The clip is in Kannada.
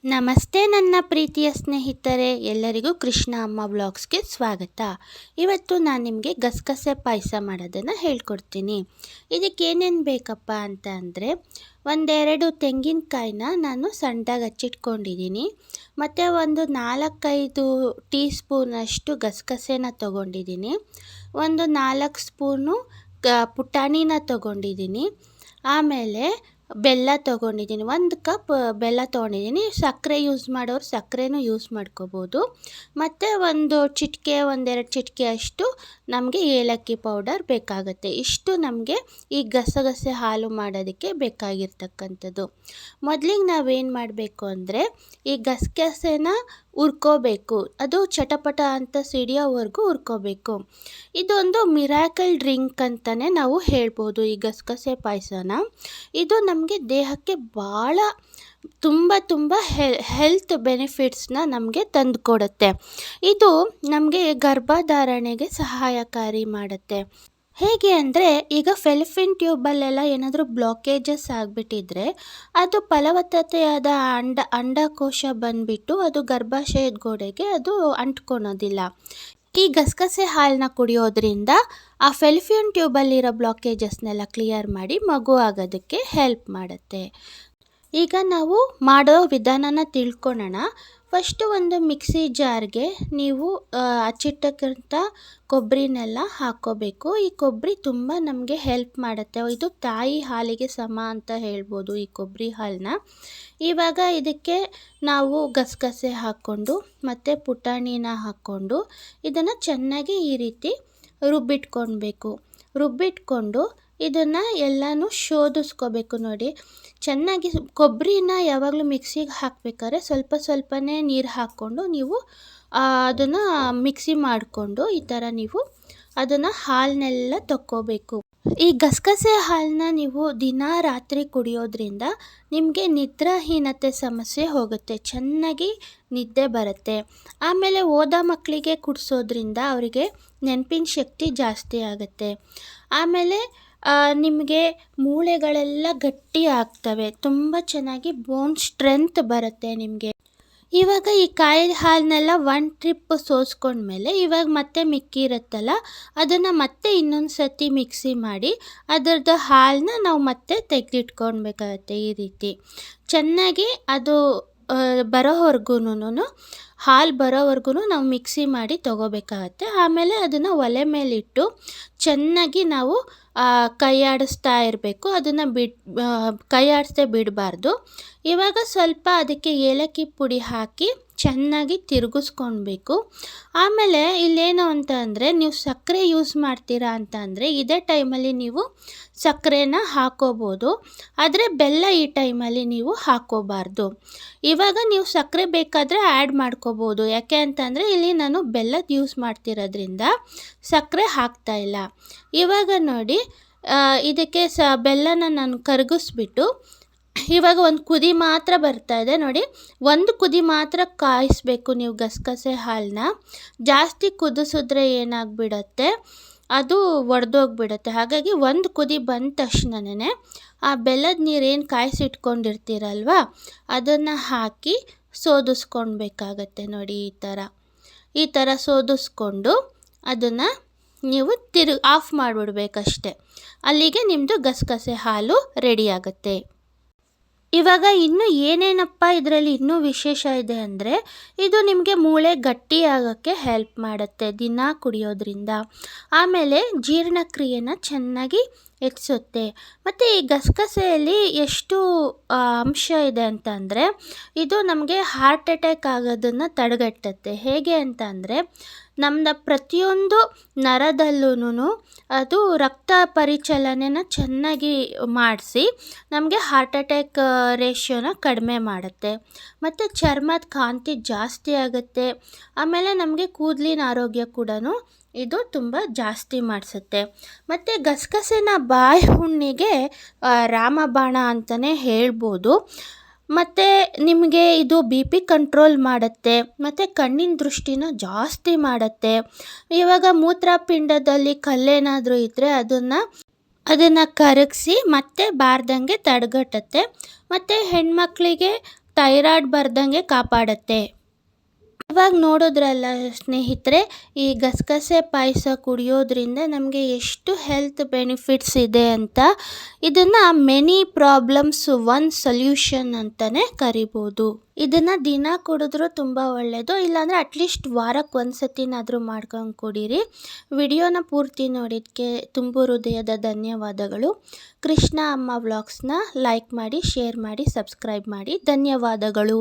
ನಮಸ್ತೆ ನನ್ನ ಪ್ರೀತಿಯ ಸ್ನೇಹಿತರೆ, ಎಲ್ಲರಿಗೂ ಕೃಷ್ಣ ಅಮ್ಮ ವ್ಲಾಗ್ಸ್ಗೆ ಸ್ವಾಗತ. ಇವತ್ತು ನಾನು ನಿಮಗೆ ಗಸಗಸೆ ಪಾಯಸ ಮಾಡೋದನ್ನು ಹೇಳ್ಕೊಡ್ತೀನಿ. ಇದಕ್ಕೆ ಏನೇನು ಬೇಕಪ್ಪ ಅಂತ ಅಂದರೆ, ಒಂದೆರಡು ತೆಂಗಿನಕಾಯಿನ ನಾನು ಸಣ್ಣದಾಗಿ ಹಚ್ಚಿಟ್ಕೊಂಡಿದ್ದೀನಿ. ಮತ್ತು ಒಂದು 4-5 ಟೀ ಸ್ಪೂನಷ್ಟು ಗಸಗಸೆನ ತೊಗೊಂಡಿದ್ದೀನಿ. ಒಂದು 4 ಸ್ಪೂನು ಪುಟಾಣಿನ ತೊಗೊಂಡಿದ್ದೀನಿ. ಆಮೇಲೆ ಬೆಲ್ಲ ತೊಗೊಂಡಿದ್ದೀನಿ, 1 ಕಪ್ ಬೆಲ್ಲ ತೊಗೊಂಡಿದ್ದೀನಿ. ಸಕ್ಕರೆ ಯೂಸ್ ಮಾಡೋರು ಸಕ್ಕರೆನೂ ಯೂಸ್ ಮಾಡ್ಕೋಬೋದು. ಮತ್ತು ಒಂದೆರಡು ಚಿಟಿಕೆ ಅಷ್ಟು ನಮಗೆ ಏಲಕ್ಕಿ ಪೌಡರ್ ಬೇಕಾಗುತ್ತೆ. ಇಷ್ಟು ನಮಗೆ ಈ ಗಸಗಸೆ ಹಾಲು ಮಾಡೋದಕ್ಕೆ ಬೇಕಾಗಿರ್ತಕ್ಕಂಥದ್ದು. ಮೊದಲಿಗೆ ನಾವೇನು ಮಾಡಬೇಕು ಅಂದರೆ, ಈ ಗಸಗಸೆನ ಹುರ್ಕೋಬೇಕು. ಅದು ಚಟಪಟ ಅಂತ ಸಿಡಿಯೋವರೆಗೂ ಹುರ್ಕೋಬೇಕು. ಇದೊಂದು ಮಿರಾಕಲ್ ಡ್ರಿಂಕ್ ಅಂತಲೇ ನಾವು ಹೇಳ್ಬೋದು ಈ ಗಸಗಸೆ ಪಾಯಸನ. ಇದು ನಮಗೆ ದೇಹಕ್ಕೆ ಭಾಳ ತುಂಬ ಹೆಲ್ತ್ ಬೆನಿಫಿಟ್ಸ್ನ ನಮಗೆ ತಂದುಕೊಡುತ್ತೆ. ಇದು ನಮಗೆ ಗರ್ಭಧಾರಣೆಗೆ ಸಹಾಯಕಾರಿ ಮಾಡುತ್ತೆ. ಹೇಗೆ ಅಂದರೆ, ಈಗ ಫೆಲೋಪಿಯನ್ ಟ್ಯೂಬಲ್ಲೆಲ್ಲ ಏನಾದರೂ ಬ್ಲಾಕೇಜಸ್ ಆಗಿಬಿಟ್ಟಿದ್ರೆ ಅದು ಫಲವತ್ತತೆಯಾದ ಅಂಡಕೋಶ ಬಂದುಬಿಟ್ಟು ಅದು ಗರ್ಭಾಶಯದ ಗೋಡೆಗೆ ಅದು ಅಂಟ್ಕೊಳೋದಿಲ್ಲ. ಈ ಗಸಗಸೆ ಹಾಲನ್ನ ಕುಡಿಯೋದ್ರಿಂದ ಆ ಫೆಲೋಪಿಯನ್ ಟ್ಯೂಬಲ್ಲಿರೋ ಬ್ಲಾಕೇಜಸ್ನೆಲ್ಲ ಕ್ಲಿಯರ್ ಮಾಡಿ ಮಗು ಆಗೋದಕ್ಕೆ ಹೆಲ್ಪ್ ಮಾಡುತ್ತೆ. ಈಗ ನಾವು ಮಾಡೋ ವಿಧಾನನ ತಿಳ್ಕೊಳ್ಳೋಣ. ಫಸ್ಟು ಒಂದು ಮಿಕ್ಸಿ ಜಾರ್ಗೆ ನೀವು ಹಚ್ಚಿಟ್ಟಕ್ಕಂಥ ಕೊಬ್ಬರಿನೆಲ್ಲ ಹಾಕ್ಕೋಬೇಕು. ಈ ಕೊಬ್ಬರಿ ತುಂಬ ನಮಗೆ ಹೆಲ್ಪ್ ಮಾಡುತ್ತೆ. ಇದು ತಾಯಿ ಹಾಲಿಗೆ ಸಮ ಅಂತ ಹೇಳ್ಬೋದು ಈ ಕೊಬ್ಬರಿ ಹಾಲನ್ನ. ಇವಾಗ ಇದಕ್ಕೆ ನಾವು ಗಸಗಸೆ ಹಾಕ್ಕೊಂಡು ಮತ್ತು ಪುಟಾಣಿನ ಹಾಕ್ಕೊಂಡು ಇದನ್ನು ಚೆನ್ನಾಗಿ ಈ ರೀತಿ ರುಬ್ಬಿಟ್ಕೊಂಡು ಇದನ್ನು ಎಲ್ಲನೂ ಶೋಧಿಸ್ಕೋಬೇಕು. ನೋಡಿ, ಚೆನ್ನಾಗಿ ಕೊಬ್ಬರಿನ ಯಾವಾಗಲೂ ಮಿಕ್ಸಿಗೆ ಹಾಕಬೇಕಾದ್ರೆ ಸ್ವಲ್ಪನೇ ನೀರು ಹಾಕ್ಕೊಂಡು ನೀವು ಅದನ್ನು ಮಿಕ್ಸಿ ಮಾಡಿಕೊಂಡು ಈ ಥರ ನೀವು ಅದನ್ನು ಹಾಲನ್ನೆಲ್ಲ ತಕ್ಕೋಬೇಕು. ಈ ಗಸಗಸೆ ಹಾಲನ್ನ ನೀವು ರಾತ್ರಿ ಕುಡಿಯೋದ್ರಿಂದ ನಿಮಗೆ ನಿದ್ರಾಹೀನತೆ ಸಮಸ್ಯೆ ಹೋಗುತ್ತೆ, ಚೆನ್ನಾಗಿ ನಿದ್ದೆ ಬರುತ್ತೆ. ಆಮೇಲೆ ಓದೋ ಮಕ್ಕಳಿಗೆ ಕುಡಿಸೋದ್ರಿಂದ ಅವರಿಗೆ ನೆನಪಿನ ಶಕ್ತಿ ಜಾಸ್ತಿ ಆಗುತ್ತೆ. ಆಮೇಲೆ ನಿಮಗೆ ಮೂಳೆಗಳೆಲ್ಲ ಗಟ್ಟಿ ಆಗ್ತವೆ, ತುಂಬ ಚೆನ್ನಾಗಿ ಬೋನ್ ಸ್ಟ್ರೆಂತ್ ಬರುತ್ತೆ ನಿಮಗೆ. ಇವಾಗ ಈ ಕಾಯಿ ಹಾಲನ್ನೆಲ್ಲ 1 ಟ್ರಿಪ್ ಸೋಸ್ಕೊಂಡ್ಮೇಲೆ ಇವಾಗ ಮತ್ತೆ ಮಿಕ್ಕಿ ಇರುತ್ತಲ್ಲ ಅದನ್ನು ಮತ್ತೆ ಇನ್ನೊಂದು ಸತಿ ಮಿಕ್ಸಿ ಮಾಡಿ ಅದರದ್ದು ಹಾಲನ್ನ ನಾವು ಮತ್ತೆ ತೆಗೆದಿಟ್ಕೊಳ್ಬೇಕಾಗತ್ತೆ. ಈ ರೀತಿ ಚೆನ್ನಾಗಿ ಅದು ಹಾಲು ಬರೋವರೆಗೂ ನಾವು ಮಿಕ್ಸಿ ಮಾಡಿ ತೊಗೋಬೇಕಾಗತ್ತೆ. ಆಮೇಲೆ ಅದನ್ನು ಒಲೆ ಮೇಲಿಟ್ಟು ಚೆನ್ನಾಗಿ ನಾವು ಕೈ ಆಡಿಸ್ತಾ ಇರಬೇಕು. ಅದನ್ನು ಕೈ ಆಡಿಸ್ದೆ ಬಿಡಬಾರ್ದು. ಇವಾಗ ಸ್ವಲ್ಪ ಅದಕ್ಕೆ ಏಲಕ್ಕಿ ಪುಡಿ ಹಾಕಿ ಚೆನ್ನಾಗಿ ತಿರುಗಿಸ್ಕೊಳ್ಬೇಕು. ಆಮೇಲೆ ಇಲ್ಲೇನು ಅಂತ ಅಂದರೆ, ನೀವು ಸಕ್ಕರೆ ಯೂಸ್ ಮಾಡ್ತೀರಾ ಅಂತ ಅಂದರೆ ಇದೇ ಟೈಮಲ್ಲಿ ನೀವು ಸಕ್ಕರೆನ ಹಾಕೋಬೋದು, ಆದರೆ ಬೆಲ್ಲ ಈ ಟೈಮಲ್ಲಿ ನೀವು ಹಾಕೋಬಾರ್ದು. ಇವಾಗ ನೀವು ಸಕ್ಕರೆ ಬೇಕಾದರೆ ಆ್ಯಡ್ ಮಾಡ್ಕೋಬೋದು. ಯಾಕೆ ಅಂತಂದರೆ ಇಲ್ಲಿ ನಾನು ಬೆಲ್ಲದ ಯೂಸ್ ಮಾಡ್ತಿರೋದ್ರಿಂದ ಸಕ್ಕರೆ ಹಾಕ್ತಾಯಿಲ್ಲ. ಇವಾಗ ನೋಡಿ, ಇದಕ್ಕೆ ಬೆಲ್ಲನ ನಾನು ಕರಗಿಸ್ಬಿಟ್ಟು ಇವಾಗ ಒಂದು ಕುದಿ ಮಾತ್ರ ಬರ್ತಾ ಇದೆ ನೋಡಿ. 1 ಕುದಿ ಮಾತ್ರ ಕಾಯಿಸ್ಬೇಕು ನೀವು ಗಸಗಸೆ ಹಾಲನ್ನ. ಜಾಸ್ತಿ ಕುದಿಸಿದ್ರೆ ಏನಾಗ್ಬಿಡತ್ತೆ, ಅದು ಒಡೆದೋಗ್ಬಿಡತ್ತೆ. ಹಾಗಾಗಿ 1 ಕುದಿ ಬಂದ ತಕ್ಷಣನೇ ಆ ಬೆಲ್ಲದ ನೀರೇನು ಕಾಯಿಸಿಟ್ಕೊಂಡಿರ್ತೀರಲ್ವ ಅದನ್ನು ಹಾಕಿ ಸೋದಿಸ್ಕೊಳ್ಬೇಕಾಗತ್ತೆ. ನೋಡಿ, ಈ ಥರ ಸೋದಿಸ್ಕೊಂಡು ಅದನ್ನು ನೀವು ಆಫ್ ಮಾಡಿಬಿಡ್ಬೇಕಷ್ಟೆ. ಅಲ್ಲಿಗೆ ನಿಮ್ಮದು ಗಸಗಸೆ ಹಾಲು ರೆಡಿ ಆಗುತ್ತೆ. ಇವಾಗ ಇನ್ನೂ ಏನೇನಪ್ಪ ಇದರಲ್ಲಿ ಇನ್ನೂ ವಿಶೇಷ ಇದೆ ಅಂದರೆ, ಇದು ನಿಮಗೆ ಮೂಳೆ ಗಟ್ಟಿ ಆಗೋಕ್ಕೆ ಹೆಲ್ಪ್ ಮಾಡುತ್ತೆ ದಿನ ಕುಡಿಯೋದ್ರಿಂದ. ಆಮೇಲೆ ಜೀರ್ಣಕ್ರಿಯೆನ ಚೆನ್ನಾಗಿ ಹೆಚ್ಚಿಸುತ್ತೆ. ಮತ್ತು ಈ ಗಸಗಸೆಯಲ್ಲಿ ಎಷ್ಟು ಅಂಶ ಇದೆ ಅಂತ ಅಂದರೆ, ಇದು ನಮಗೆ ಹಾರ್ಟ್ ಅಟ್ಯಾಕ್ ಆಗೋದನ್ನು ತಡೆಗಟ್ಟುತ್ತೆ. ಹೇಗೆ ಅಂತ ಅಂದರೆ, ನಮ್ಮದು ಪ್ರತಿಯೊಂದು ನರದಲ್ಲೂ ಅದು ರಕ್ತ ಪರಿಚಲನೆನ ಚೆನ್ನಾಗಿ ಮಾಡಿಸಿ ನಮಗೆ ಹಾರ್ಟ್ ಅಟ್ಯಾಕ್ ರೇಷಿಯೋನ ಕಡಿಮೆ ಮಾಡುತ್ತೆ. ಮತ್ತು ಚರ್ಮದ ಕಾಂತಿ ಜಾಸ್ತಿ ಆಗುತ್ತೆ. ಆಮೇಲೆ ನಮಗೆ ಕೂದಲಿನ ಆರೋಗ್ಯ ಕೂಡ ಇದು ತುಂಬ ಜಾಸ್ತಿ ಮಾಡಿಸುತ್ತೆ. ಮತ್ತು ಗಸಗಸೆನ ಬಾಯಿ ಹುಣ್ಣಿಗೆ ರಾಮಬಾಣ ಅಂತಲೇ ಹೇಳ್ಬೋದು. ಮತ್ತು ನಿಮಗೆ ಇದು BP ಕಂಟ್ರೋಲ್ ಮಾಡುತ್ತೆ. ಮತ್ತು ಕಣ್ಣಿನ ದೃಷ್ಟಿನ ಜಾಸ್ತಿ ಮಾಡುತ್ತೆ. ಇವಾಗ ಮೂತ್ರಪಿಂಡದಲ್ಲಿ ಕಲ್ಲೇನಾದರೂ ಇದ್ದರೆ ಅದನ್ನು ಕರಗಿಸಿ ಮತ್ತೆ ಬಾರ್ದಂಗೆ ತಡೆಗಟ್ಟುತ್ತೆ. ಮತ್ತು ಹೆಣ್ಮಕ್ಳಿಗೆ ಥೈರಾಯ್ಡ್ ಬರ್ದಂಗೆ ಕಾಪಾಡುತ್ತೆ. ಇವಾಗ ನೋಡಿದ್ರಲ್ಲ ಸ್ನೇಹಿತರೆ, ಈ ಗಸಗಸೆ ಪಾಯಸ ಕುಡಿಯೋದ್ರಿಂದ ನಮಗೆ ಎಷ್ಟು ಹೆಲ್ತ್ ಬೆನಿಫಿಟ್ಸ್ ಇದೆ ಅಂತ. ಇದನ್ನು ಮೆನಿ ಪ್ರಾಬ್ಲಮ್ಸ್ ಒನ್ ಸೊಲ್ಯೂಷನ್ ಅಂತಲೇ ಕರಿಬೋದು. ಇದನ್ನು ದಿನ ಕುಡಿದ್ರೂ ತುಂಬ ಒಳ್ಳೆಯದು, ಇಲ್ಲಾಂದರೆ ಅಟ್ಲೀಸ್ಟ್ ವಾರಕ್ಕೆ ಒಂದು ಸತಿನಾದರೂ ಮಾಡ್ಕೊಂಡು ಕುಡೀರಿ. ವಿಡಿಯೋನ ಪೂರ್ತಿ ನೋಡಿದ್ದಕ್ಕೆ ತುಂಬು ಹೃದಯದ ಧನ್ಯವಾದಗಳು. ಕೃಷ್ಣ ಅಮ್ಮ ವ್ಲಾಗ್ಸ್ನ ಲೈಕ್ ಮಾಡಿ, ಶೇರ್ ಮಾಡಿ, ಸಬ್ಸ್ಕ್ರೈಬ್ ಮಾಡಿ. ಧನ್ಯವಾದಗಳು.